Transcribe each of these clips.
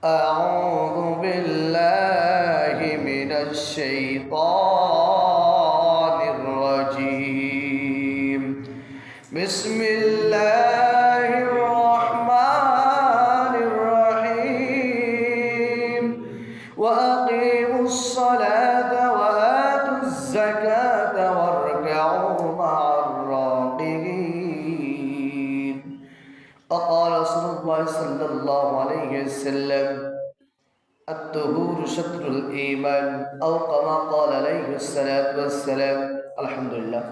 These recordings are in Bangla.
أعوذ بالله من الشيطان الرجيم بسم الله الرحمن الرحيم وأقيموا الصلاة وآتوا الزكاة واركعوا مع الراكعين وقال رسول الله صلى الله عليه وسلم الطهور شطر الإيمان أو كما قال عليه الصلاة والسلام আলহামদুলিল্লাহ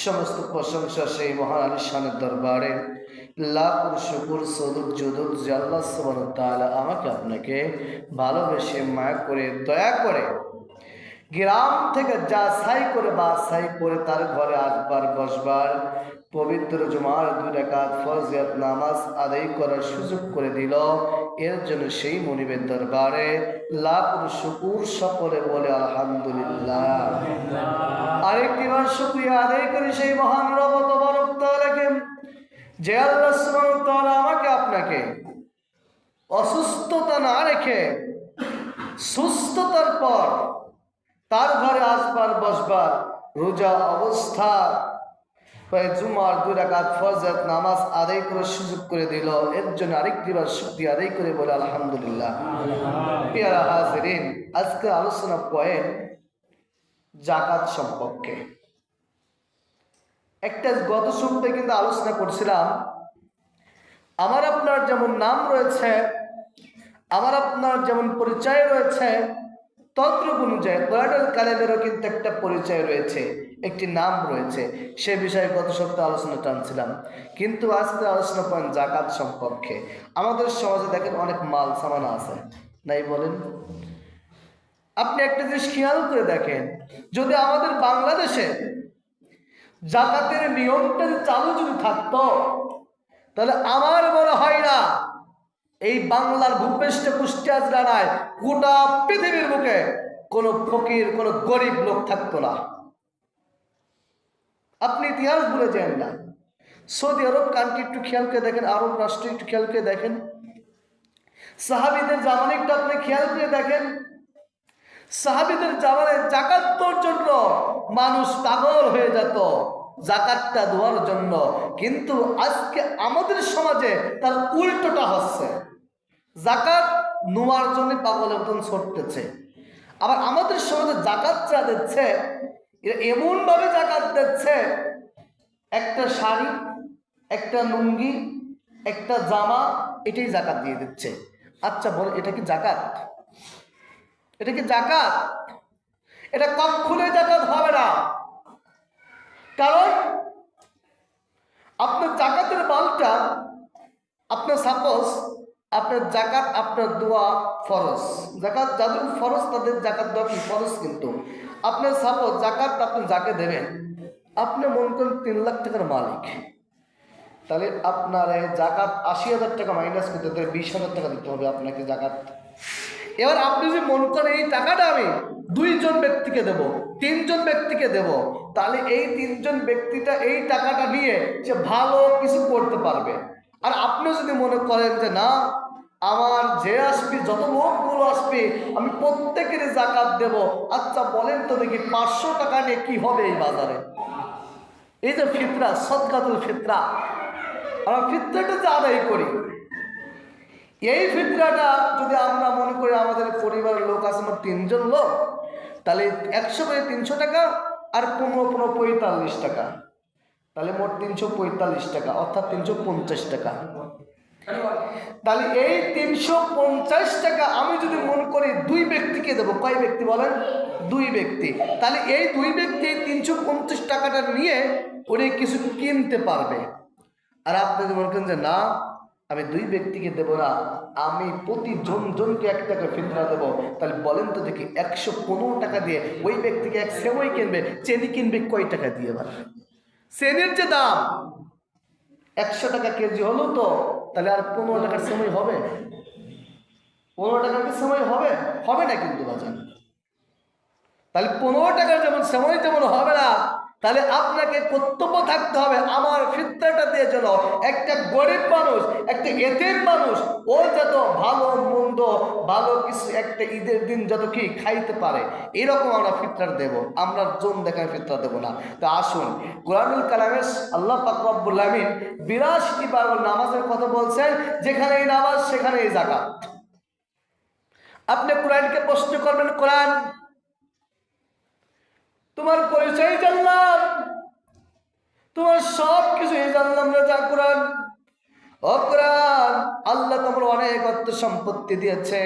সমস্ত প্রশংসা সেই মহান আলী শানের দরবারে লাখ শুকর সদুদ জুদুদ যে আল্লাহ সুবহানাহু ওয়া তাআলা আমাকে আপনাকে ভালোবেসে মায়া করে দয়া করে গ্রাম থেকে যা সাই করে বা সাই করে তার ঘরে আসবার বসবার পবিত্র জুমার 2 রাকাত ফরজিয়াত নামাজ আদায় করার সুযোগ করে দিল। এর জন্য সেই মনিবের দরবারে লাখ শুকর সকলে বলে আলহামদুলিল্লাহ। আরেকটিবার শুকরিয়া আদায় করি সেই মহান রব তবারক তাআলাকে যে আল্লাহ সুবহানাহু ওয়া তাআলা আমাকে আপনাকে অসুস্থতা না রেখে সুস্থতার পর তার ঘরে আসবার বসবার রোজা অবস্থা জুমার 2 রাকাত ফরজিয়াত নামাজ আদায় করার সুযোগ করে দিল। এর জন্য আরেকটিবার শুকরিয়া আদায় করে বলে আলহামদুলিল্লাহ। প্রিয় হাজিরিন, আজকে আলোচনা পয়েন্ট যাকাত সম্পর্কে। একটা গত সপ্তাহে কিন্তু আলোচনা করছিলাম আমার আপনার যেমন নাম রয়েছে, আমার আপনার যেমন পরিচয় রয়েছে, তন্ত্র অনুযায়ী কোরআনুল কারিমেরও কিন্তু একটা পরিচয় রয়েছে, একটি নাম রয়েছে। সে বিষয়ে গত সপ্তাহে আলোচনা টানছিলাম, কিন্তু আজকে আলোচনা করেন যাকাত সম্পর্কে। আমাদের সমাজে দেখেন অনেক মাল সামানা আছে, নাই বলেন? আপনি একটা জিনিস খেয়াল করে দেখেন, যদি আমাদের বাংলাদেশে যাকাতের নিয়মটা চালু যদি থাকতো, তাহলে আমার মনে হয় না এই বাংলার ভূপৃষ্ঠে কুষ্টিয়া জেলায় গোটা পৃথিবীর বুকে কোনো ফকির কোনো গরিব লোক থাকতো না। আপনি ইতিহাস ভুলে যান না। সৌদি আরব কান্ট্রি একটু খেয়াল করে দেখেন, আরব রাষ্ট্র একটু খেয়াল করে দেখেন, সাহাবীদের জামানাটা আপনি খেয়াল করে দেখেন। সাহাবীদের জামানায় যাকাত দেওয়ার জন্য মানুষ পাগল হয়ে যেত যাকাতটা দেওয়ার জন্য, কিন্তু আজকে আমাদের সমাজে তার উল্টোটা হচ্ছে। যাকাত নেওয়ার জন্য পাগলের মতন ছুটতেছে। আবার আমাদের সমাজে যাকাত যা দিচ্ছে, এরা এমনভাবে যাকাত দিচ্ছে, একটা শাড়ি, একটা লুঙ্গি, একটা জামা, এটাই যাকাত দিয়ে দিচ্ছে। আচ্ছা বল, এটা কি যাকাত? এটা কি যাকাত? এটা কখনোই যাকাত হবে না। কারণ আপনার যাকাতের মালটা, আপনার সাপোজ আপনার যাকাত, আপনার দোয়া ফরজ। যাকাত যাদের ফরজ তাদের যাকাত দেওয়া কি ফরজ, কিন্তু আপনার সাপোজ যাকাত আপনি যাকে দেবেন, আপনি মনে করেন 3 লাখ টাকার মালিক, তাহলে আপনার যাকাত 80,000 টাকা মাইনাস করতে হবে, 20,000 টাকা দিতে হবে আপনাকে যাকাত। এবার আপনি যদি মনে করেন এই টাকাটা আমি 2 জন ব্যক্তিকে দেব, 3 জন ব্যক্তিকে দেব, তাহলে এই 3 জন ব্যক্তিটা এই টাকাটা নিয়ে সে ভালো কিছু করতে পারবে। আর আপনি যদি মনে করেন যে না, আমার যে আসবে, যত লোকগুলো আসবে, আমি প্রত্যেকের যাকাত দেব, আচ্ছা বলেন তো দেখি 500 টাকা নিয়ে কি হবে এই বাজারে? এই যে ফিতরা, সদকাতুল ফিতরা, আমরা ফিতরাটা যে আদায় করি, এই ফিতরাটা যদি আমরা মনে করি আমাদের পরিবারের লোক আছে আমার 3 জন লোক, তাহলে 100 করে 300 টাকা আর 15-45 টাকা, তাহলে মোট 345 টাকা, অর্থাৎ 350 টাকা। তাহলে এই 350 টাকা আমি যদি মনে করি 2 ব্যক্তিকে দেবো, কয় ব্যক্তি বলেন? 2 ব্যক্তি। তাহলে এই 2 ব্যক্তি 350 টাকাটা নিয়ে ওরে কিছু কিনতে পারবে। আর আপনি যদি মনে করেন যে না, আমি 2 ব্যক্তিকে দেবো না, আমি প্রতি জনকে 1 টাকা ফিতরা দেবো, তাহলে বলেন তো দেখি 115 টাকা দিয়ে ওই ব্যক্তিকে 1 সেমাই কিনবে, চেনি কিনবে কয় টাকা দিয়ে? ভাই, চেনির যে দাম 100 টাকা কেজি হলো, তো তাহলে আর 15 টাকার সেমাই হবে? 15 টাকার কি সেমাই হবে? হবে না কিন্তু বাজান। তাহলে 15 টাকার যেমন সেমাই তেমন হবে না, তাহলে আপনাকে কর্তব্য থাকতে হবে আমার ফিতরাটা দিয়ে যেন একটা গরিব মানুষ, একটা এতিম মানুষ ও যত ভালো মন্দ ভালো কিছু একটা ঈদের দিন যত কি খাইতে পারে, এরকম আমরা ফিতরা দেব। আমরা জোন দেখায় ফিতরা দেব না। তো আসুন, কোরআনুল কালামে আল্লাহ পাক রব্বুল আমিন 82টি বার নামাজের কথা বলছেন, যেখানেই নামাজ সেখানেই যাকাত। আপনি কোরআনকে প্রশ্ন করবেন, কোরআন তোমার পরিচয় জানলাম, তোমার সব কিছু জানলাম না, যা কোরআন ও কোরআন আল্লাহ তোমার অনেক অর্থ সম্পত্তি দিয়েছে,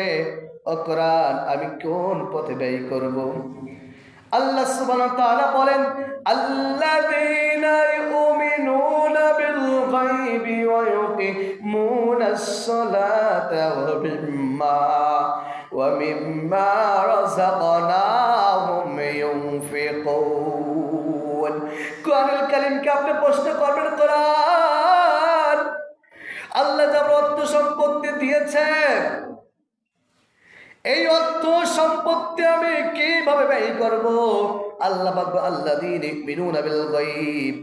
ও কোরআন আমি কোন পথে ব্যয় করব? আল্লাহ সুবহানাহু ওয়া তাআলা বলেন, আল্লাযীনা ইউমিনুনা বিল গায়বি ওয়া ইউকিমুনাস সালাতা ওয়া মিম্মা রাযাকনাহুম ইউনফিকুন। কোরআনুল কারীমকে আপনি প্রশ্ন করবেন, কোরআন আল্লাহ যা অর্থ সম্পত্তি দিয়েছে, এই অর্থ সম্পত্তি আমি কিভাবে ব্যয় করব? আল্লাহ বলবে, আল্লাযীনা ইউমিনুনা বিল গায়ব,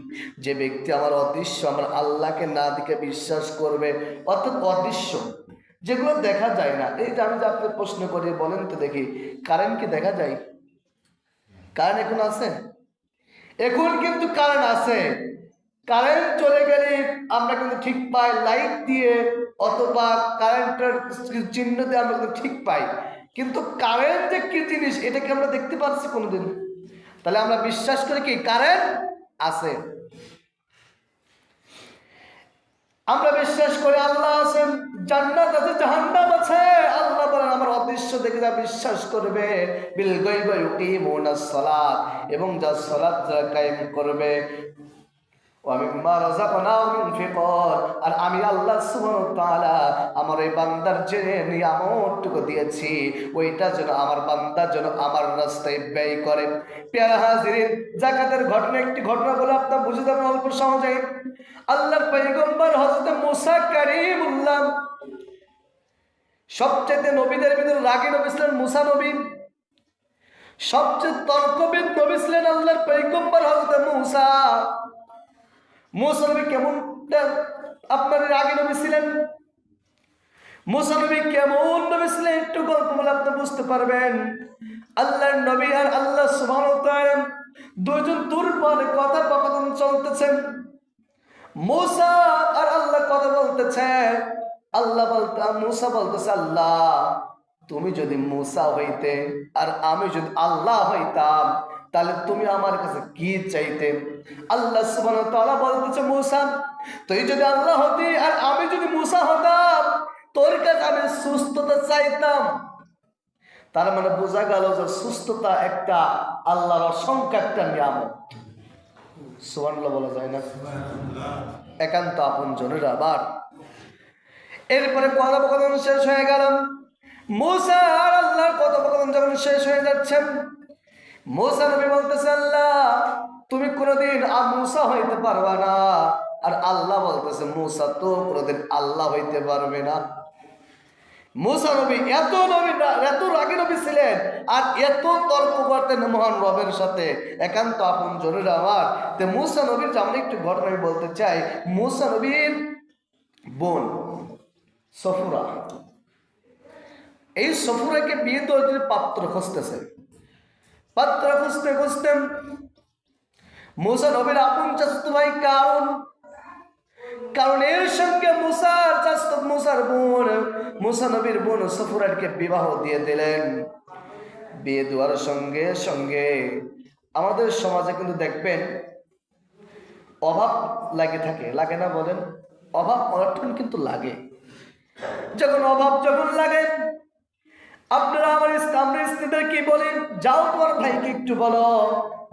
যে ব্যক্তি আমার অদৃশ্য আমার আল্লাহকে না দিকে বিশ্বাস করবে। অর্থাৎ অদৃশ্য যেগুলো দেখা যায় না। এই যে আমি যে আপনাকে প্রশ্ন করি, বলেন তো দেখি, কারেন্ট কি দেখা যায়? কারেন্ট এখন আছে? এখন কিন্তু কারেন্ট আছে। কারেন্ট চলে গেলে আমরা কিন্তু ঠিক পাই লাইট দিয়ে, অথবা কারেন্টের চিহ্ন দিয়ে আমরা কিন্তু ঠিক পাই। কিন্তু কারেন্ট যে কি জিনিস এটাকে আমরা দেখতে পাচ্ছি কোনোদিন? তাহলে আমরা বিশ্বাস করি কি কারেন্ট আছে। আমরা বিশ্বাস করি আল্লাহ আছেন, জান্নাত আছে, জাহান্নাম আছে। আল্লাহ বলেন আমার অদৃশ্য দেখে যা বিশ্বাস করবে, বিল গায়বি ওয়া ইউকিমুনাস সালাত, এবং যা সালাত যারা কায়েম করবে, ওয়া মিম্মা রাযাকনাহুম ইউনফিকুন, আর আমি আল্লাহ সুবহানাহু ওয়া তাআলা আমার এই বান্দার যে নিয়ামতটুকু দিয়েছি ওইটা যেন আমার বান্দা যেন আমার রাস্তায় ব্যয় করে। প্যারা হাজিরিন, যাকাতের ঘটনা একটি ঘটনা বলে আপনারা বুঝে যাবেন অল্প সহজে। আল্লাহর পয়গম্বর হযরত মুসা কারীমুল্লাহ, সবচেয়ে নবীদের ভিতরে রাগী নবী ছিলেন মুসা নবী, সবচেয়ে তর্কবিদ নবী ছিলেন আল্লাহর পয়গম্বর হযরত মুসা। মুসা নবী কেমন আপনার রাগী নবী ছিলেন? মুসা নবী কেমন নবী ছিলেন একটু গল্প বলে আপনি বুঝতে পারবেন। আল্লাহর নবী আর আল্লাহ সুবহানাহু ওয়া তাআলা দুইজন দুর্বল কথোপকথন চলতেছেন। মুসা আর আল্লাহ কথা বলতেছে। মুসা বলতেছে, আল্লাহ তুমি যদি মুসা হইতে আর আমি যদি আল্লাহ হইতাম তাহলে তুমি আমার কাছে কি চাইতে? আল্লাহ সুবহানাহু ওয়া তাআলা বলতেছে, মুসা তুই যদি আল্লাহ হতি আর আমি যদি মুসা হতাম তোর কাছে আমি সুস্থতা চাইতাম। তার মানে বোঝা গেল যে সুস্থতা একটা আল্লাহর অসংখ্য একটা নিয়ামত। সুবহানাল্লাহ বলা যায় না? একান্ত আপন জনের। আবার এরপরে কথোপকথন শেষ হয়ে গেল। মুসা আর আল্লাহর কথোপকথন যখন শেষ হয়ে যাচ্ছে, মুসা নবী বলতেছে, আল্লাহ তুমি কোনোদিন মুসা হইতে পারবা না। আর আল্লাহ বলতেছে, মুসা তো কোনোদিন আল্লাহ হইতে পারবে না। মুসা নবী এত রাগী নবী ছিলেন আর এত তর্ক করতেন মহান রবের সাথে, একান্ত আপন জনের। আমার তো মুসা নবীর যেমন একটু ঘটনা আমি বলতে চাই। মুসা নবীর বোন সফুরা, এই সফুরাকে বিয়ে দেওয়ার জন্য পাত্র খুঁজতেছে। পাত্র খুঁজতে খুঁজতে মুসা নবীর আপন চাচাতো ভাই কারণের সঙ্গে মুসার বোন মুসা নবীর বোন সফুরাকে বিবাহ দিয়ে দিলেন। বিয়ে দেওয়ার সঙ্গে সঙ্গে আমাদের সমাজে কিন্তু দেখবেন অভাব লাগে থাকে, লাগে না বলেন? অভাব অনটন কিন্তু লাগে। যখন অভাব যখন লাগে আপনারা আমরা স্ত্রীদের কি বলি, যাও তোমার ভাইকে একটু বলো,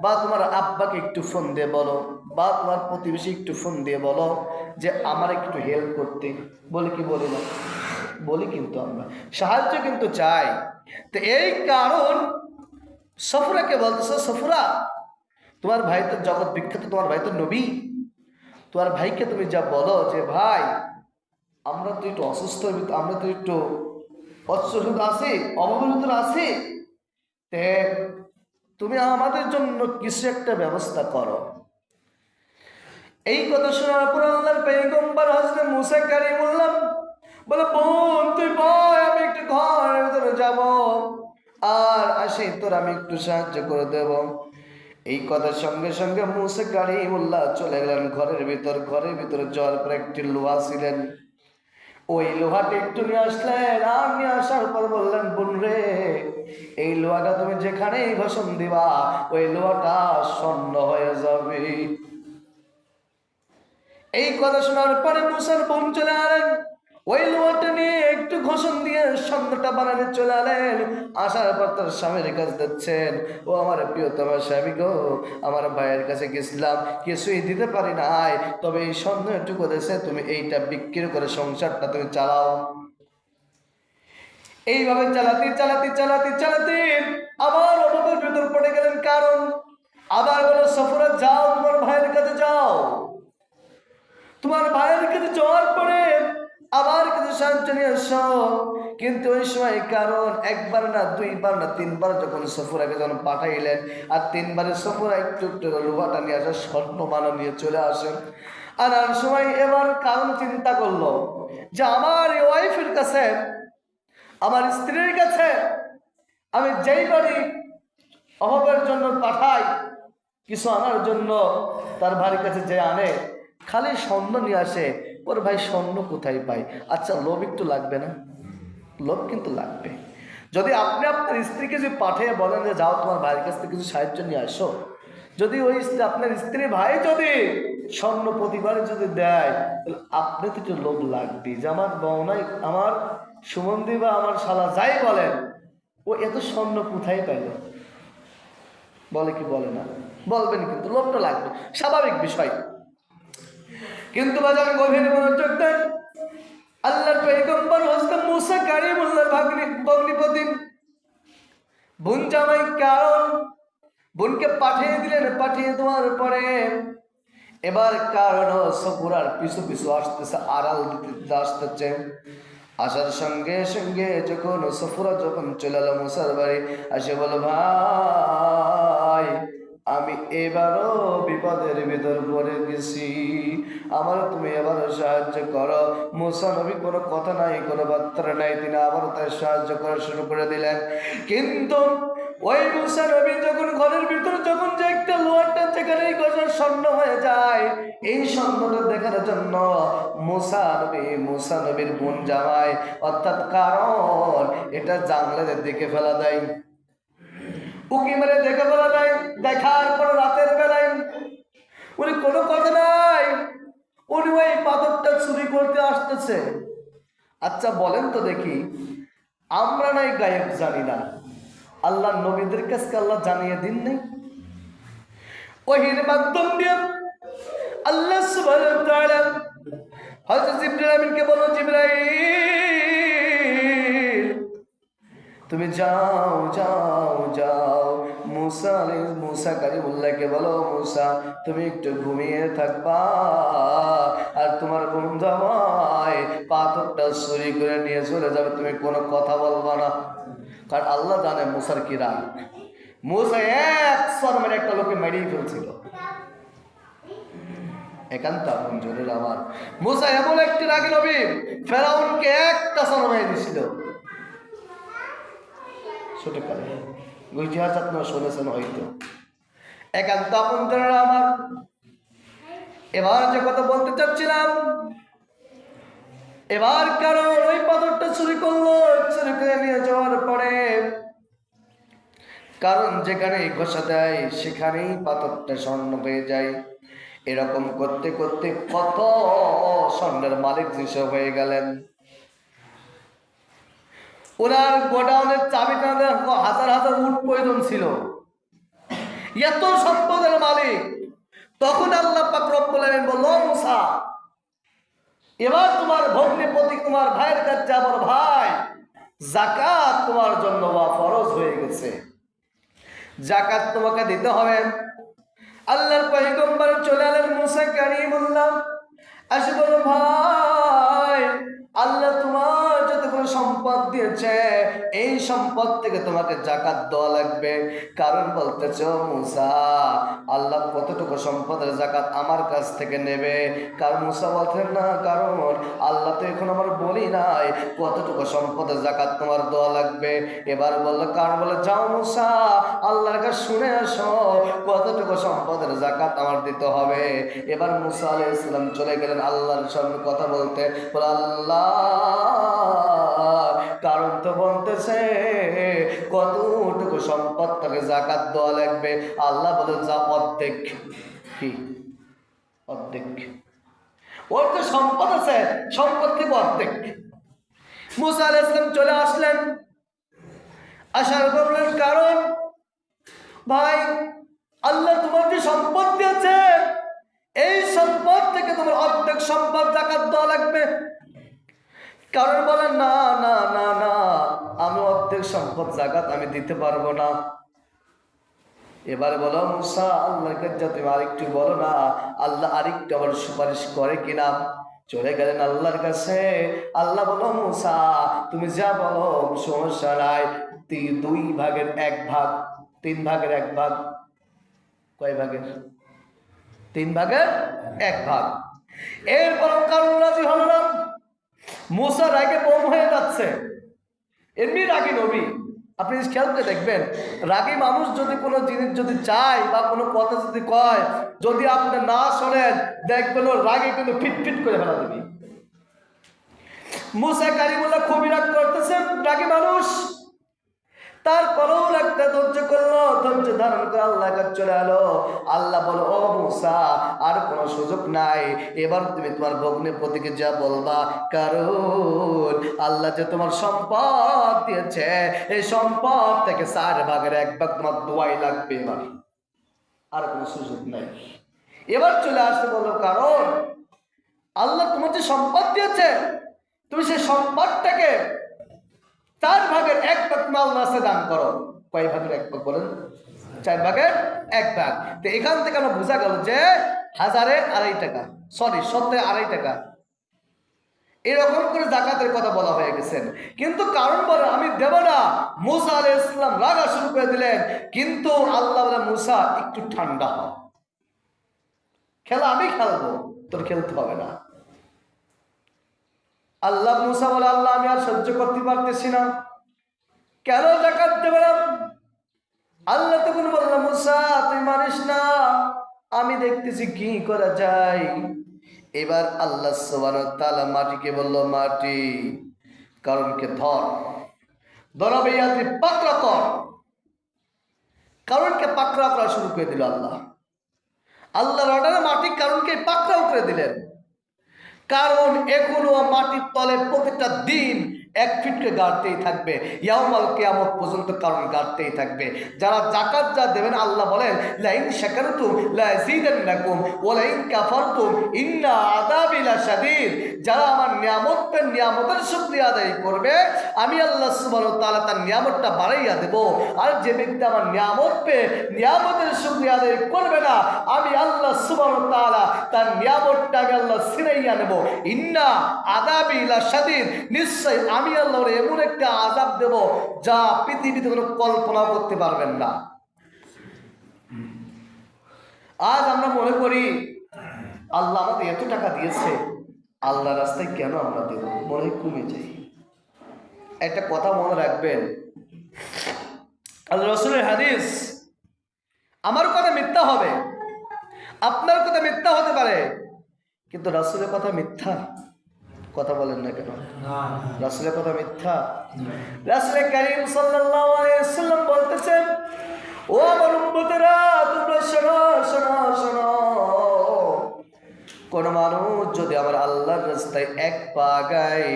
বা তোমার আব্বাকে একটু ফোন দিয়ে বলো, বা তোমার প্রতিবেশী একটু ফোন দিয়ে বলো যে আমার একটু হেল্প করতে। বলি কি বলি না? বলি। কিন্তু আমরা সাহায্য কিন্তু চাই। তো এই কারণ সফুরাকে বলতেছে, সফুরা তোমার ভাই তো জগৎ বিখ্যাত, তোমার ভাই তো নবী, তোমার ভাইকে তুমি যা বলো যে ভাই আমরা তো একটু অসুস্থ, আমরা তো একটু অসুস্থ আছি, অভাবের ভিতরে আছি, তুমি আমাদের জন্য কিছু একটা ব্যবস্থা করো। এই কথা শোনার পর আল্লাহর পয়গম্বর হযরত মুসা কালিমুল্লাহ বলে, বোন তুই বল, আমি একটু ঘরের ভিতরে যাব, আর আসি তোর আমি একটু সাহায্য করে দেব। এই কথার সঙ্গে সঙ্গে মুসা কালিমুল্লাহ চলে গেলেন ঘরের ভিতর। ঘরের ভিতরে যাওয়ার পর একটি লোহা ছিলেন, ওই লোহাটা একটু নিয়ে আসলেন। আর নিয়ে আসার পর বললেন, বোন রে, এই লোহাটা তুমি যেখানেই ঘষণ দিবা ওই লোহাটা স্বর্ণ হয়ে যাবে। এই কথা শোনার পরে মুসার বোন চলে আলেন, ওই লোহাটা নিয়ে একটু ঘষণ দিয়ে স্বর্ণটা বানাতে চলে আলেন। আসার পর তার স্বামীর কাছে দিচ্ছেন, ও আমার প্রিয়তম স্বামী গো, আমার ভাইয়ের কাছে গেছিলাম, কিছুই দিতে পারি নাই, তবে এই স্বর্ণটুকু দেশে তুমি এইটা বিক্রি করে সংসারটা তুমি চালাও। এইভাবে চালাতে চালাতে চালাতে চালাতে আবার অভাবের ভিতর পড়ে গেলেন। কারণ আবার বলো, সফরে যাও, তোমার ভাইয়ের কাছে যাও। তোমার ভাইয়ের কাছে যাওয়ার পরে আবার কিছু সাহায্য নিয়ে আসো। কিন্তু ওই সময় কারণ একবার না, দুইবার না, তিনবার যখন সফরাকে যখন পাঠাইলেন, আর তিনবারের সফরা একটু একটু লোহাটা নিয়ে আসে, স্বর্ণ মানব নিয়ে চলে আসেন। আনার সময় এবার কারণ চিন্তা করলো যে আমার এই ওয়াইফের কাছে, আমার স্ত্রীর কাছে আমি যেই বাড়ি অভাবের জন্য পাঠাই কিছু আনার জন্য, তার ভাইয়ের কাছে যে আনে খালি স্বর্ণ নিয়ে আসে, ওর ভাই স্বর্ণ কোথায় পায়? আচ্ছা, লোভ একটু লাগবে না? লোভ কিন্তু লাগবে। যদি আপনি আপনার স্ত্রীকে যদি পাঠিয়ে বলেন যে যাও তোমার ভাইয়ের কাছ থেকে কিছু সাহায্য নিয়ে আসো, যদি ওই আপনার স্ত্রী ভাই যদি স্বর্ণ প্রতিবারে যদি দেয়, তাহলে আপনি তো একটু লোভ লাগবে যে আমার বউনাই, আমার সুমন্দি বা আমার শালা যাই বলেন, ও এত স্বর্ণ কোথায় পাইল? বলে কি বলে না? বলবেন, কিন্তু লোভটা লাগবে, স্বাভাবিক বিষয়। কিন্তু বাজার গভীর মনোযোগ দেন। আল্লাহর পয়গম্বর হযরত মুসা কালিমুল্লাহর ভগ্নিপতি বোন জামাই কারণ বোনকে পাঠিয়ে দিলেন। পাঠিয়ে দেওয়ার পরে এবার কারণ সফুরার পিছু পিছু আসতেছে, আড়াল দিতে আসতেছে। আসার সঙ্গে সঙ্গে যখন সফুরা যখন চলে এলো মুসার বাড়ি, আসে বলো, ভাই আমি এবারও বিপদের ভিতর পড়ে গেছি, আমার তুমি এবারও সাহায্য করো। মুসা নবী কোনো কথা নাই, কোনো বার্তা নাই, তিনি আবারও তার সাহায্য করা শুরু করে দিলেন। কিন্তু ওই মুসা নবী যখন ঘরের ভিতরে যখন যে একটা লোহারটা যেখানে গজর স্বর্ণ হয়ে যায়, এই স্বর্ণটা দেখার জন্য মুসা নবীর বোন জামাই অর্থাৎ কারণ এটা জানলার দিকে ফেলা দেয়, উকি মেরে দেখে ফেলা দেয়। দেখার পর রাতের বেলায় উনি কোনো কথা নাই, উনি ওই পাথরটা চুরি করতে আসতেছে। আচ্ছা বলেন তো দেখি, আমরা নাই গায়েব জানি না, আল্লাহ নবীদের কাছে আল্লাহ জানিয়ে দিন নেই? ওহির মাধ্যম দিয়ে আল্লাহ সুবহানাহু ওয়া তাআলা হযরত জিবরাইল আমিনকে বলো, জিবরাইল তুমি যাও যাও যাও, মুসা কালিমুল্লাহকে বলো, মুসা তুমি একটু ঘুমিয়ে থাকবা, আর তোমার বোন জামাই পাথরটা চুরি করে নিয়ে চলে যাবে, তুমি কোনো কথা বলবা না। কারণ আল্লাহ জানে মুসার কি রাগ। মুসা এক শর্মের একটা লোকে মেরেই ফেলছিল। একান্ত আপন জনের আমার মুসা এমন একটি রাগী নবী, ফেরাউনকে একটা শর্মাই দিছিল। ছোটকালে ইতিহাস আপনারা শুনেছেন হয়তো। একান্ত আপন জনের আমার, এবার যে কথা বলতে চাচ্ছিলাম, এবার কারণ ওই পাথরটা চুরি করলো, চুরি করে নিয়ে যাওয়ার পরে কারণ যেখানে ঘষা দেয় সেখানেই পাথরটা স্বর্ণ হয়ে যায়। এরকম করতে করতে কত স্বর্ণের মালিক যেসব হয়ে গেলেন। ওনার গোডাউনের চাবিটা হাজার হাজার উট প্রয়োজন ছিল, এত সম্পদের মালিক। তখন আল্লাহ পাক রব্বুল আলামিন বলল, মুসা এবার তোমার ভগ্নিপতি তোমার ভাইয়ের কাছে যাবার, ভাই যাকাত তোমার জন্য ফরজ হয়ে গেছে, যাকাত তোমাকে দিতে হবে। আল্লাহর পয়গম্বর চলে এলেন মুসা কালিমুল্লাহ, আসে বলো, ভাই আল্লাহ তোমার যতগুলো সম্পদ দিয়েছে এই সম্পদ থেকে তোমাকে যাকাত দেওয়া লাগবে। কারণ বলতেছ মুসা আল্লাহ কতটুকু সম্পদের যাকাত আমার কাছ থেকে নেবে? কারণ মুসা বলতেন না, কারণ আল্লাহ তো এখন আমার বলি নাই কতটুকু সম্পদের যাকাত তোমার দেওয়া লাগবে। এবার বললো, কারণ বলে যাও মুসা আল্লাহর কাছে শুনে আসো কতটুকু সম্পদের যাকাত আমার দিতে হবে। এবার মুসা আলাইহিস সালাম চলে গেলেন আল্লাহর সামনে কথা বলতে। বলে আল্লাহ, কারণ তো বলতেছে কতটুকু সম্পদ তাকে যাকাত দেওয়া লাগবে। আল্লাহ বলেন যা অর্ধেক। কি অর্ধেক? ওর তো সম্পদ আছে, সম্পদ থেকে অর্ধেক। মুসা আলাইহিস সালাম চলে আসলেন, আসার বললেন কারণ ভাই আল্লাহ তোমার যে সম্পদ দিয়েছে এই সম্পদ থেকে তোমার অর্ধেক সম্পদ যাকাত দেওয়া লাগবে। কারণ বলেন না না না না, আমি অর্ধেক সম্পদ যাকাত আমি দিতে পারবো না। এবারে বলো মুসা আল্লাহকে যা তুমি আরেকটু বলো না, আল্লাহ আরেকটু আবার সুপারিশ করে কিনা। চলে গেলেন আল্লাহর কাছে। আল্লাহ বলো মুসা তুমি যা বলো সমস্যা নাই, 2 ভাগের 1 ভাগ, 3 ভাগের 1 ভাগ। কয় ভাগের? 3 ভাগের 1 ভাগ। এরপর কারণ রাজি হল না। মুসা রাগে বোম হয়ে যাচ্ছে। এমনি রাগী নবী, আপনি খেয়াল করে দেখবেন রাগী মানুষ যদি কোনো জিনিস যদি চায় বা কোনো কথা যদি কয়, যদি আপনি না শোনেন দেখবেন ও রাগে কিন্তু ফিটফিট করে ফেলা দেবে। মুসা কালিমুল্লাহ খুবই রাগ করতেছেন, রাগী মানুষ। তারপরেও একটা ধৈর্য করলো, ধৈর্য ধারণ করে আল্লাহ কাছে চলে এলো। আল্লাহ বলো ও মুসা আর কোনো সুযোগ নাই, এবার তুমি তোমার ভগ্নের প্রতিকে যা বলবা, কারণ আল্লাহ যে তোমার সম্পদ দিয়েছে এই সম্পদ থেকে 4 ভাগের 1 ভাগ তোমার দোয়াই লাগবে। এবার আর কোনো সুযোগ নাই। এবার চলে আসতে বলো, কারণ আল্লাহ তোমার যে সম্পদ দিয়েছে তুমি সেই সম্পদটাকে 4 ভাগের 1 ভাগ আল্লাহর কাছে দান করো। কয় ভাগের 1 ভাগ বলেন? 4 ভাগের 1 ভাগ। তো এখান থেকে আমরা বোঝা গেল যে 1000-এ 2.5 টাকা, সরি 100-এ 2.5 টাকা, এরকম করে যাকাতের কথা বলা হয়ে গেছেন। কিন্তু কারণ বলে আমি দেব না। মুসা আলাইহিস সালাম রাগা শুরু করে দিলেন। কিন্তু আল্লাহ বলে মুসা একটু ঠান্ডা হ, খেলা আমি খেলবো, তোর খেলতে হবে না। আল্লাহ মুসা বলে আল্লাহ আমি আর সহ্য করতে পারতেছি না, কেন যাকাত দেবে না? আল্লাহ তখন বলল মুসা তুই মানিস না, আমি দেখতেছি কি করা যায়। এবার আল্লাহ সুবহানাহু ওয়া তাআলা মাটিকে বলল, মাটি কারণকে ধর, ধরবে ইয়াতে পাকড়া কর। কারণকে পাকড়া করা শুরু করে দিল আল্লাহ। আল্লাহর অর্ডারে মাটি কারণকে পাকড়াও করে দিলেন। কারণ এখনো মাটির তলে প্রতিটা দিন 1 ফিট করে গাড়তেই থাকবে, ইয়াউমাল কিয়ামত পর্যন্ত কারণ গাড়তেই থাকবে। যারা যাকাত যা দেবেন আল্লাহ বলেন লাইন শাকারতুম লাযীদান্নাকুম ওয়া লাইন কাফারতুম ইন্না আযাবি লাশাদীদ। যারা আমার নিয়ামতের শুকরিয়া আদায় করবে আমি আল্লাহ সুবহানাহু ওয়া তাআলা তার নিয়ামতটা বাড়াইয়া দেব। আর যে ব্যক্তি আমার নিয়ামত পেয়ে নিয়ামতের শুকরিয়া আদায় করবে না আমি আল্লাহ সুবহানাহু ওয়া তাআলা তার নিয়ামতটাকে আল্লাহ ছিনাইয়া নেব। ইন্না আযাবি লাশাদীদ, নিশ্চয় আমি আল্লাহ এমন একটা আযাব দেব যা পৃথিবীতে কোনো কল্পনা করতে পারবেন না। আজ আমরা মনে করি আল্লাহ আমাদের এত টাকা দিয়েছে, আল্লাহ রাস্তায় কেন আমরা দেব, মনে হয় কমে যাই। একটা কথা মনে রাখবেন, আল্লাহ রাসূলের হাদিস, আমার কথা মিথ্যা হবে, আপনার কথা মিথ্যা হতে পারে, কিন্তু রাসূলের কথা মিথ্যা? কথা বলেন না কেন? রাসূলের কথা মিথ্যা? রাসূল কারীম সাল্লাল্লাহু আলাইহি ওয়াসাল্লাম বলতেছেন, ও আমার উম্মতেরা তোমরা শোনো শোনো শোনো, কোন মানুষ যদি আমার আল্লাহর রাস্তায় 1 পা আগায়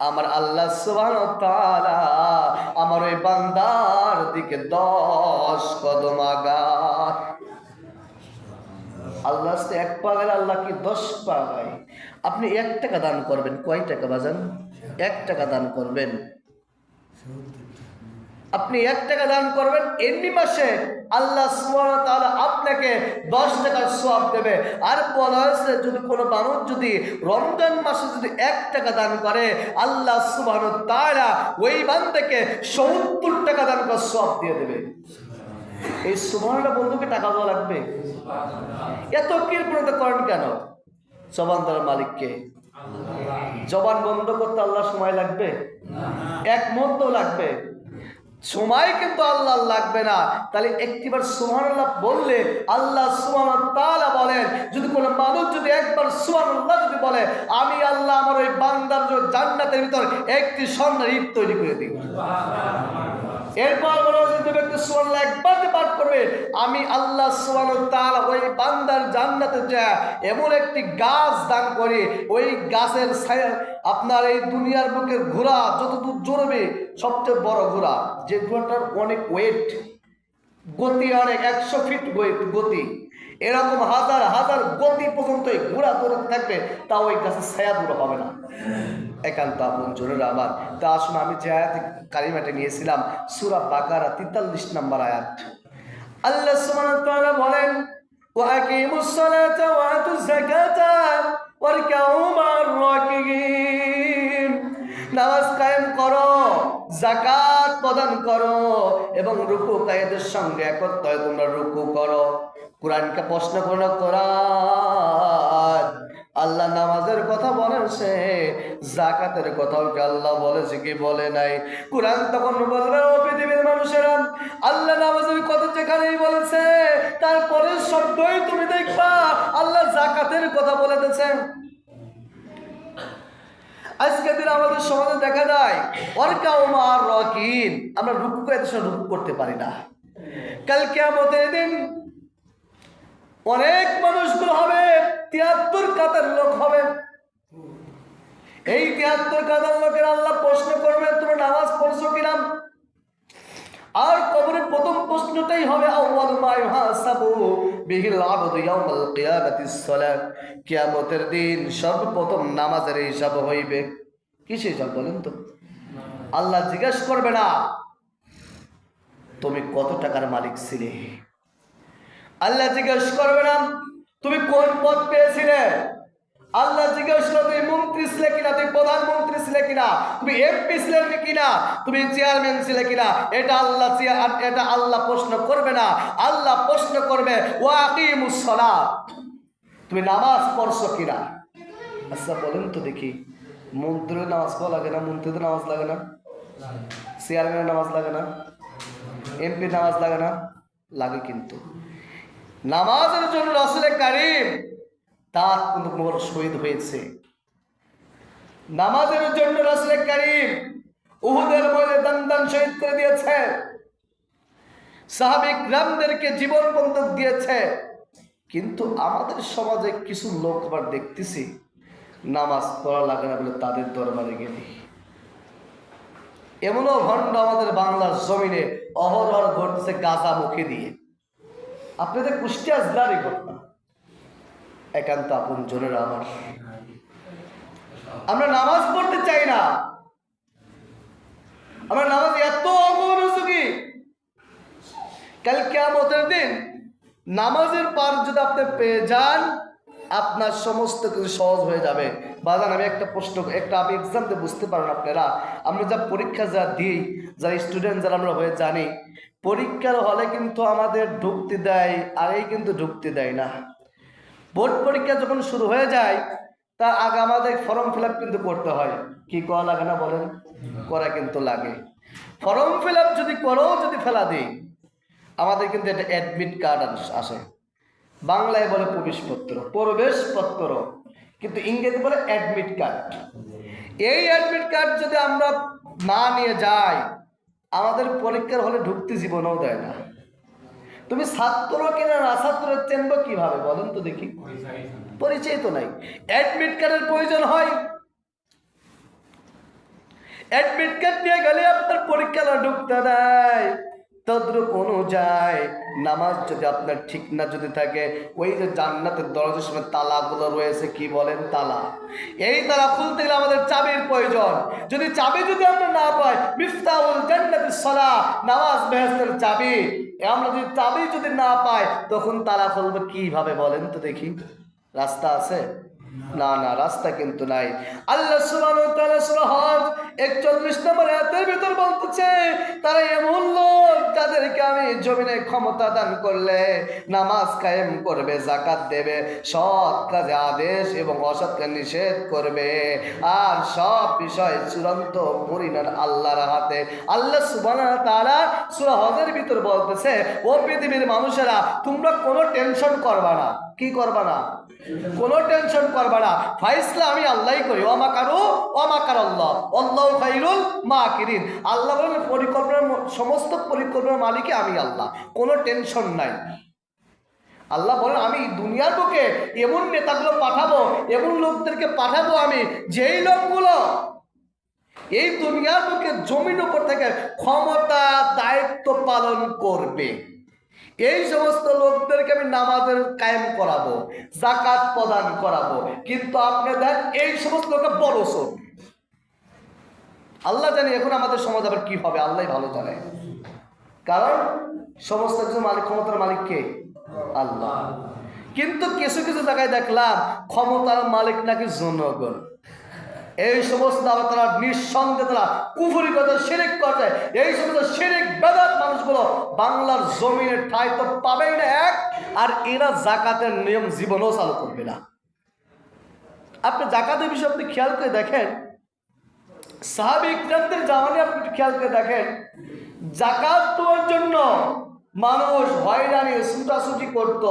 আমার আল্লাহ সুবহানাহু ওয়া তাআলা আমার ওই বান্দার দিকে 10 কদম আগায়। আল্লাহ 1 পা গেলে আল্লাহ কি 10 পা গায়। আপনি 1 টাকা দান করবেন, কয় টাকা বাজান? 1 টাকা দান করবেন, আপনি 1 টাকা দান করবেন, এমনি মাসে আল্লাহ সুবহানাহু ওয়া তাআলা আপনাকে 10 টাকার সওয়াব দেবে। আর বলা হয়েছে যদি কোনো মানুষ যদি রমজান মাসে যদি 1 টাকা দান করে, আল্লাহ সুবহানাহু ওয়া তাআলা ওই বান্দাকে 70 টাকা দান করার সওয়াব দিয়ে দেবে। এই সুবহানাল্লাহ বন্ধুকে টাকা দেওয়া লাগবে? এত কৃপণতা করেন কেন? জবান দেওয়ার মালিককে। জবান বন্ধ করতে আল্লাহ সময় লাগবে? 1 মুহূর্ত লাগবে? সময় কিন্তু আল্লাহ লাগবে না। তাহলে একটিবার সুবহানাল্লাহ বললে আল্লাহ সুবহানাহু ওয়া তাআলা বলেন, যদি কোনো মানুষ যদি একবার সুবহানাল্লাহ যদি বলে, আমি আল্লাহ আমার ওই বান্দার জন্য জান্নাতের ভিতর একটি স্বর্ণের ইট তৈরি করে দিই। এরপর যদি ব্যক্তি সুবহানাল্লাহ একবার পাঠ করবে, আমি আল্লাহ সুবহানাহু ওয়া তাআলা ওই বান্দার জান্নাতে যায় এমন একটি গাছ দান করে, ওই গাছের ছায়া আপনার এই দুনিয়ার বুকের ঘোড়া যতদূর জড়বে, সবচেয়ে বড় ঘোড়া, যে ঘোড়াটার অনেক ওয়েট, গতি অনেক 100 ফিট গতি, এরকম হাজার হাজার গতি পর্যন্ত এই ঘোড়া দৌড়তে থাকবে, তাও ওই গাছের ছায়া দূর হবে না। একান্ত আপন জোরের আমার। তা আসুন, আমি যে আয়াত কারিমাটা নিয়েছিলাম সূরা বাকারা 43 নম্বর আয়াত। আল্লাহ সুবহানাহু ওয়া তাআলা বলেন, ওয়া আকিমুস সালাতা ওয়া আতুজ যাকাতা ওয়ারকাউ মা'আর রাকিঈন। নামাজ কায়েম করো, যাকাত প্রদান করো এবং রুকু কায়েদের সঙ্গে একত্র হয়ে তোমরা রুকু করো। কোরআনকে প্রশ্ন করো, কোরআন আল্লাহ নামাজের কথা বলেছে, যাকাতের কথাও কি আল্লাহ বলেছে কি বলে নাই? কোরআন তখন বলবে, ও পৃথিবীর মানুষেরা, আল্লাহ নামাজের কথা যেখানেই বলেছে, তারপরে শব্দই তুমি দেখবা আল্লাহ যাকাতের কথা বলে দিয়েছেন। আজকের দিন আমাদের সমাজে দেখা যায় ওয়ারকাউ মা'আর রাকিঈন, আমরা রুকু রুকু করতে পারি না। কাল কিয়ামতের দিন অনেক মানুষগুলো হবে, 73 কাতার লোক হবে। এই 73 কাতার লোকের আল্লাহ প্রশ্ন করবে, তোমরা নামাজ পড়ছো কিনা? আর কবরের প্রথম প্রশ্নটাই হবে, আউয়ালু মা ইউহাসাবু বিহিল আবদু ইয়াউমাল কিয়ামাতিস সালাত। কিয়ামতের দিন সর্বপ্রথম নামাজের হিসাব হইবে। কিসের হিসাব বলেন তো? আল্লাহ জিজ্ঞেস করবে না তুমি কত টাকার মালিক ছিলে, আল্লাহ জিজ্ঞেস করবে না তুমি কোন পদ পেয়েছিলে, আল্লাহ জিজ্ঞেস করবে তুমি মন্ত্রী ছিলে কিনা, তুমি প্রধানমন্ত্রী ছিলে কিনা, তুমি এমপি ছিলে কিনা, তুমি চেয়ারম্যান ছিলে কিনা। এটা আল্লাহ প্রশ্ন করবে না। আল্লাহ প্রশ্ন করবে, ওয়া আকিমুস সালাত, তুমি নামাজ পড়ছো কিনা। আচ্ছা বলেন তো দেখি, মন্ত্রীর নামাজ পড়া লাগে না? মন্ত্রীদের নামাজ লাগে না? চেয়ারম্যানের নামাজ লাগে না? এমপির নামাজ লাগে না? লাগে। কিন্তু নামাজের জন্য রাসূল কারীম তার কিন্তু মোর শহীদ হয়েছে। নামাজের জন্য রাসূল কারীম উহুদের ময়দান দান শহীদ করে দিয়েছে, সাহাবী কিরামদেরকে জীবন বন্ধক দিয়েছে। কিন্তু আমাদের সমাজে কিছু লোক আবার দেখতেছি নামাজ পড়া লাগে না বলে তাদের দরবারে গেলি। এমনও ভণ্ড আমাদের বাংলার জমিনে অহরহ ঘটছে গাঁজা মুখে দিয়ে। আপনাদের কুষ্টিয়া জেলারই ঘটনা। একান্ত আপন জনের আমার, আমরা নামাজ পড়তে চাই না, আমরা নামাজ এত অমনোযোগী। কাল কিয়ামতের দিন নামাজের পার যদি আপনি পেয়ে যান, আপনার সমস্ত কিছু সহজ হয়ে যাবে। বাজান আমি একটা প্রশ্ন, আমি এক্সাম দিয়ে বুঝতে পারেন আপনারা, আমরা যা পরীক্ষা যা দিই, যারা স্টুডেন্ট যারা আমরা হয়ে জানি, পরীক্ষার হলে কিন্তু আমাদের ঢুকতে দেয়, আর এই কিন্তু ঢুকতে দেয় না। বোর্ড পরীক্ষা যখন শুরু হয়ে যায় তার আগে আমাদের ফর্ম ফিল আপ কিন্তু করতে হয়। কি করা লাগে না বলেন? করা কিন্তু লাগে। ফর্ম ফিল আপ যদি করো, যদি ফেলা দিই, আমাদের কিন্তু একটা অ্যাডমিট কার্ড আসে। বাংলায় বলে প্রবেশপত্র, কিন্তু ইংরেজি বলে অ্যাডমিট কার্ড। এই অ্যাডমিট কার্ড যদি আমরা না নিয়ে যাই, আমাদের পরীক্ষার হলে ঢুকতে জীবনেও দেয় না। তুমি ছাত্র কিনা না ছাত্র চেনবো কিভাবে বলেন তো দেখি? পরিচয় তো নাই। অ্যাডমিট কার্ডের প্রয়োজন হয়। অ্যাডমিট কার্ড নিয়ে গেলে আপনার পরীক্ষা ঢুকতে দেয়। তদ্রুপ অনুযায়ী নামাজ যদি আপনার ঠিক না যদি থাকে, ওই যে জান্নাতের দরজার সামনে তালাগুলো রয়েছে, কি বলেন? তালা। এই তালা খুলতে গেলে আমাদের চাবির প্রয়োজন। যদি চাবি আমরা না পাই, মিফতাহুল জান্নাতি সালাহ, নামাজ বেহেশতের চাবি। আমরা যদি চাবি যদি না পাই তখন তালা খুলবে কিভাবে বলেন তো দেখি? রাস্তা আছে? না না, রাস্তা কিন্তু নাই। আল্লাহ সুবহানাহু ওয়া তাআলা সূরা হজ 41 নম্বর আয়াতের ভিতর বলতেছে, তারা এমন লোক যাদেরকে আমি জমিনে ক্ষমতা দান করলে নামাজ কায়েম করবে, যাকাত দেবে, সৎ কাজে আদেশ এবং অসৎ কাজে নিষেধ করবে, আর সব বিষয় চূড়ান্ত পরিণাম আল্লাহর হাতে। আল্লাহ সুবহানাহু ওয়া তাআলা সূরা হজের ভিতর বলতেছে, ও পৃথিবীর মানুষেরা, তোমরা কোনো টেনশন করবা না। কি করবা না? কোনো টেনশন করবা না। ফাইসলা আমি আল্লাহই করি, ওয়ামাকার আল্লাহ আল্লাহু খায়রুল মাকিরিন। আল্লাহ বলেন পরিকল্পনার সমস্ত পরিকল্পনার মালিকই আমি আল্লাহ, কোনো টেনশন নাই। আল্লাহ বলেন আমি দুনিয়ার বুকে এমন নেতাগুলো পাঠাবো, এমন লোকদেরকে পাঠাবো আমি, যেই লোকগুলো এই দুনিয়ার বুকে জমির উপর থেকে ক্ষমতা দায়িত্ব পালন করবে। এই সমস্ত লোকদেরকে আমি নামাজের কায়েম করাবো, যাকাত প্রদান করাবো। কিন্তু আপনি দেখ এই সমস্ত লোকটা বড় চোর। আল্লাহ জানি এখন আমাদের সমাজ আবার কি হবে, আল্লাহ ভালো জানে। কারণ সমস্ত কিছু মালিক, ক্ষমতার মালিক কে? আল্লাহ। কিন্তু কিছু কিছু জায়গায় দেখলাম ক্ষমতার মালিক নাকি জনগণ। এই সমস্ত তারা নিঃসন্দেহে তারা কুফরি কথা, শিরিক করে। এই সমস্ত শিরিক বেদাত মানুষগুলো বাংলার জমিনে ঠাঁই তো পাবেই না এক, আর এরা যাকাতের নিয়ম জীবনও চালু করবে না। আপনি যাকাতের বিষয়ে আপনি খেয়াল করে দেখেন, সাহাবী ইকরামদের জামানে আপনি খেয়াল করে দেখেন, যাকাত দেওয়ার জন্য মানুষ হয়রানি ছুটাছুটি করত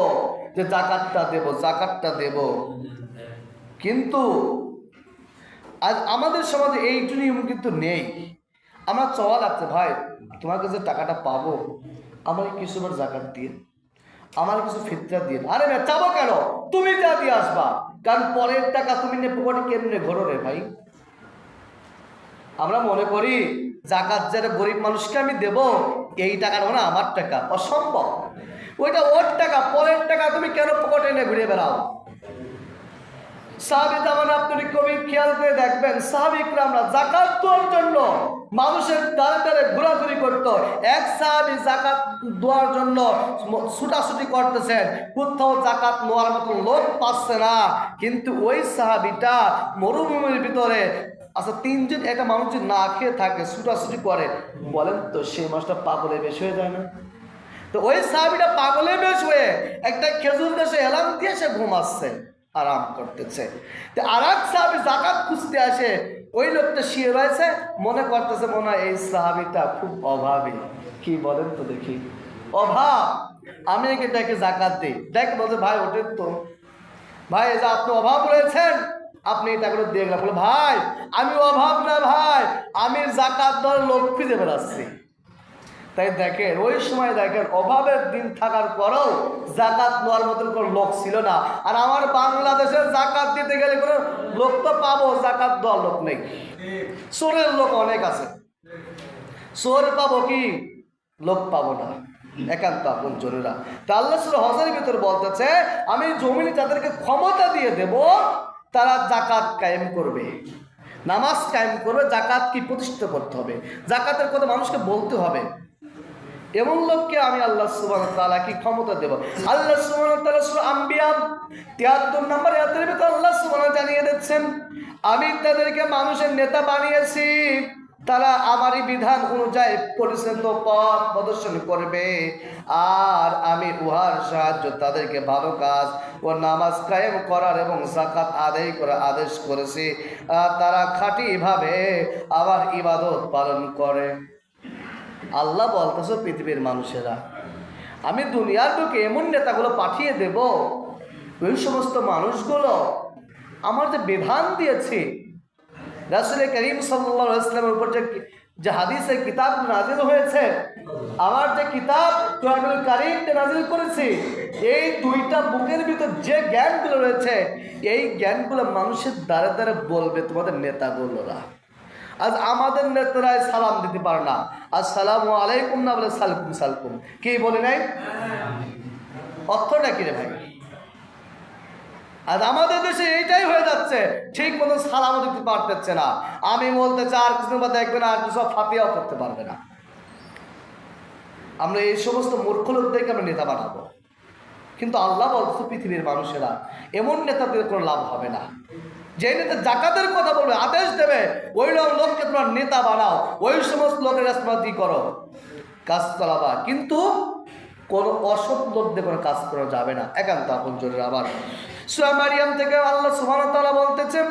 যে যাকাতটা দেব, যাকাতটা দেব। কিন্তু আজ আমাদের সমাজে এইটু নিয়ম কিন্তু নেই। আমরা চাওয়া লাগছে, ভাই তোমার কাছে টাকাটা পাবো, আমার কিছুবার যাকাত দিয়ে, আমার কিছু ফিতরা দিয়ে। আরে না, চাবো কেন? তুমি যা দিয়ে আসবা, কারণ পরের টাকা তুমি নিয়ে পকেটে কেমনে ঘোরো রে ভাই। আমরা মনে করি যাকাত যেটা গরিব মানুষকে আমি দেব, এই টাকাটা মানে আমার টাকা, অসম্ভব। ওইটা ওর টাকা, পরের টাকা তুমি কেন পকেটে এনে ঘুরে বেড়াও? সাহাবী জামানে আপনি কবি খেয়াল করে দেখবেন, সাহাবী ইকরামরা যাকাত দেওয়ার জন্য মানুষের দ্বারে দ্বারে ঘোরাঘুরি করত। এক সাহাবী যাকাত দেওয়ার জন্য ছুটাছুটি করতেছেন, কোথাও যাকাত নেওয়ার মতো লোক পাচ্ছে না। কিন্তু ওই সাহাবীটা মরুভূমির ভিতরে, আচ্ছা তিনজন একটা মানুষ যদি না খেয়ে থাকে, ছুটাছুটি করে, বলেন তো সেই মাসটা পাগলে বেশি হয়ে যায় না? তো ওই সাহাবীটা পাগলে বেশ হয়ে একটা খেজুর গাছে এলাম দিয়ে সে ঘুমাচ্ছে, আরাম করতেছে। আর এক সাহাবী যাকাত খুঁজতে আসে, ওই লোকটা শুয়ে রয়েছে, মনে করতেছে মনে হয় এই সাহাবীটা খুব অভাবী। কি বলেন তো দেখি? অভাব। আমি এটাকে যাকাত দিই। দেখ বলছে ভাই ওঠেন তো, ভাই এই যে আপনি অভাব রয়েছেন, আপনি এটা করে দিয়ে গেলাম। বলে ভাই আমি অভাব না ভাই, আমি যাকাত দেওয়ার লোক খুঁজে বেড়াচ্ছি। তাই দেখেন ওই সময় দেখেন অভাবের দিন থাকার পরেও যাকাত নেওয়ার মতন কোনো লোক ছিল না। আর আমার বাংলাদেশের যাকাত দিতে গেলে কোনো লোক তো পাবো, যাকাত দেওয়ার লোক নেই। চোরের লোক অনেক আছে, চোর পাবো কি, লোক পাবো না, একান্ত আপন জনেরা। তা আল্লাহ সূরা হজের ভিতর বলতেছে, আমি জমিনে যাদেরকে ক্ষমতা দিয়ে দেব তারা যাকাত কায়েম করবে, নামাজ কায়েম করবে, যাকাত কি প্রতিষ্ঠিত করতে হবে, যাকাতের কথা মানুষকে বলতে হবে। এমন লোককে আমি আল্লাহ সুবহানাহু ওয়া তাআলা কি ক্ষমতা দেব। আল্লাহ সুবহানাহু ওয়া তাআলা সূরা আম্বিয়া 73 নম্বর আয়াতের ভিতর আল্লাহ সুবহানাহু জানিয়ে দিচ্ছেন, আমি তাদেরকে মানুষের নেতা বানিয়েছি, তারা আমারই বিধান অনুযায়ী পরিচালিত পথ প্রদর্শন করবে, আর আমি উহার সাহায্য তাদেরকে ভালো কাজ ও নামাজ কায়েম করার এবং যাকাত আদায় করার আদেশ করেছি, তারা খাঁটিভাবে আমার ইবাদত পালন করে। আল্লাহ বলতেছে পৃথিবীর মানুষেরা, আমি দুনিয়ার বুকে এমন নেতাগুলো পাঠিয়ে দেব, ওই সমস্ত মানুষগুলো আমার যে বিধান দিয়েছি, রাসূল করিম সাল্লাল্লাহু আলাইহি ওয়াসাল্লামের উপর যে হাদিসের কিতাব নাজিল হয়েছে, আমার যে কিতাব কোরআনুল কারীমটা নাজিল করেছি, এই দুইটা বুকের ভিতর যে জ্ঞানগুলো রয়েছে, এই জ্ঞানগুলো মানুষের দ্বারে দ্বারে বলবে তোমাদের নেতাগুলোরা। আজ আমাদের নেতারাই সালাম দিতে পারে না, আসসালামু আলাইকুম না বলে সালকুম সালকুম, কি বলে নাই? অর্থটা কি রে ভাই? আজ আমাদের দেশে এইটাই হয়ে যাচ্ছে, ঠিক মতো সালামও দিতে পারতেছে না। আমি বলতে চাই আর কিছুদিন পর দেখবেন আর সব ফাতিহাও করতে পারবে না। আমরা এই সমস্ত মূর্খ লোকদেরকে আমরা নেতা বানাবো। কিন্তু আল্লাহ বলছে পৃথিবীর মানুষেরা এমন নেতাদের কোনো লাভ হবে না। যে নেতা জাকাতের কথা বলবে, আদেশ দেবে, ওই লোককে তোমার নেতা বানাও, ওই সমস্ত লোকের রাজনীতি করো, কাজ চালাবা। কিন্তু কোন অসৎ লোকদের কোনো কাজ করা যাবে না, একান্ত আপনজনের। আবার সূরা মারিয়াম থেকে আল্লাহ সুবহানাহু ওয়া তাআলা বলতেছেন,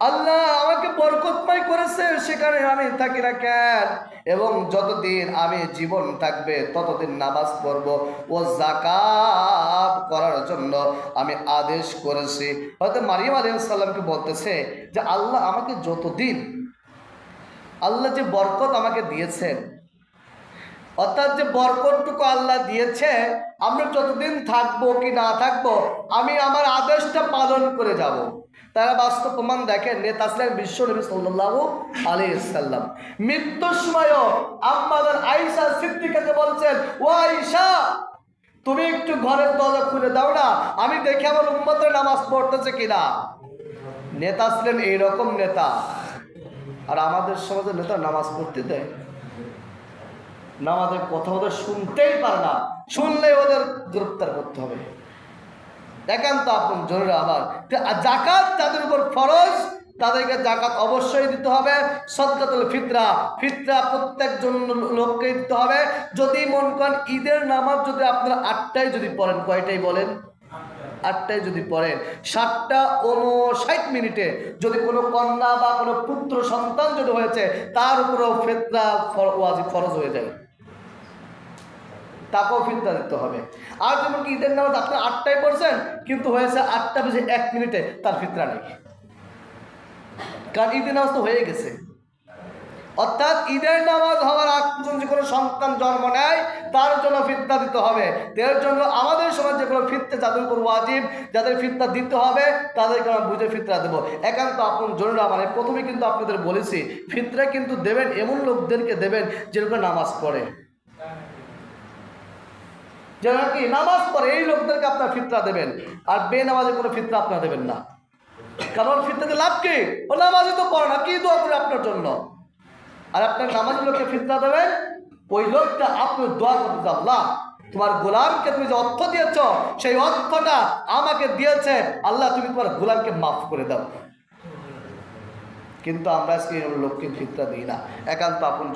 আল্লাহ আমাকে বরকতময় করেছে, সেখানে আমি থাকি না কেন? এবং যতদিন আমি জীবন থাকবে ততদিন নামাজ পড়ব ও যাকাত করার জন্য আমি আদেশ করেছি। হয়তো মারিয়াম আলাইহিস সালামকে বলতেছে যে আল্লাহ আমাকে যতদিন, আল্লাহ যে বরকত আমাকে দিয়েছেন, অর্থাৎ যে বরকতটুকু আল্লাহ দিয়েছে, আমরা যতদিন থাকবো কি না থাকবো আমি আমার আদেশটা পালন করে যাব। তারা বাস্তব প্রমাণ দেখেন, নেতা ছিলেন বিশ্ব নবী সাল্লাল্লাহু আলাইহি সাল্লাম। মৃত্যুর সময়ও আম্মাজান আয়েশা সিদ্দিকাকে বলছেন, ও আয়েশা তুমি একটু ঘরের দরজা খুলে দাও না, আমি দেখি আমার উম্মতের নামাজ পড়তেছে কিনা। নেতা ছিলেন এইরকম নেতা। আর আমাদের সমাজের নেতা নামাজ পড়তে দেয়, নামাজের কথা ওদের শুনতেই পারে না, শুনলে ওদের গ্রেফতার করতে হবে। একান্ত আপন জরুরি। আবার জাকাত যাদের উপর ফরজ তাদেরকে জাকাত অবশ্যই দিতে হবে। সদকাতুল ফিতরা, ফিতরা প্রত্যেকজন লোককে দিতে হবে। যদি মন করেন ঈদের নামাজ যদি আপনারা 8টায় যদি পড়েন, কয়টাই বলেন? 8টায় যদি পড়েন, 7:59 যদি কোনো কন্যা বা কোনো পুত্র সন্তান যদি হয়েছে, তার উপরেও ফিতরা ওয়াজিব ফরজ হয়ে যায়, তাকেও ফিতরা দিতে হবে। আর যেমন কি ঈদের নামাজ আপনার 8টায় পড়ছেন কিন্তু হয়েছে 8:01, তার ফিতরা নেই, কারণ ঈদের নামাজ তো হয়ে গেছে। অর্থাৎ ঈদের নামাজ হওয়ার আগ পর্যন্ত যে কোনো সন্তান জন্ম নেয় তার জন্য ফিতরা দিতে হবে। এর জন্য আমাদের সমাজ যেগুলো ফিতরা যাদের উপর ওয়াজিব, যাদের ফিতরা দিতে হবে তাদেরকে আমরা বুঝে ফিতরা দেবো। একান্ত আপন জরুরি। মানে প্রথমে কিন্তু আপনাদের বলেছি, ফিতরা কিন্তু দেবেন এমন লোকদেরকে দেবেন যেগুলো নামাজ পড়ে, যারা কি নামাজ পড়ে, এই লোকদেরকে আপনার ফিতরা দেবেন। আর বেনামাজে কোনো ফিতরা আপনারা দেবেন না, কারণ ফিতরাতে লাভ কি? ও নামাজে তো পড়ে না, কি দোয়া করে আপনার জন্য? আর আপনার নামাজি লোককে ফিতরা দেবেন, ওই লোকটা আপনি দোয়া করতে, আল্লাহ তোমার গোলামকে তুমি যে অর্থ দিয়েছ সেই অর্থটা আমাকে দিয়েছে, আল্লাহ তুমি তোমার গোলামকে মাফ করে দাও। কিন্তু আমরা আজকে লোককে ফিতরা দিই না। একান্ত আপন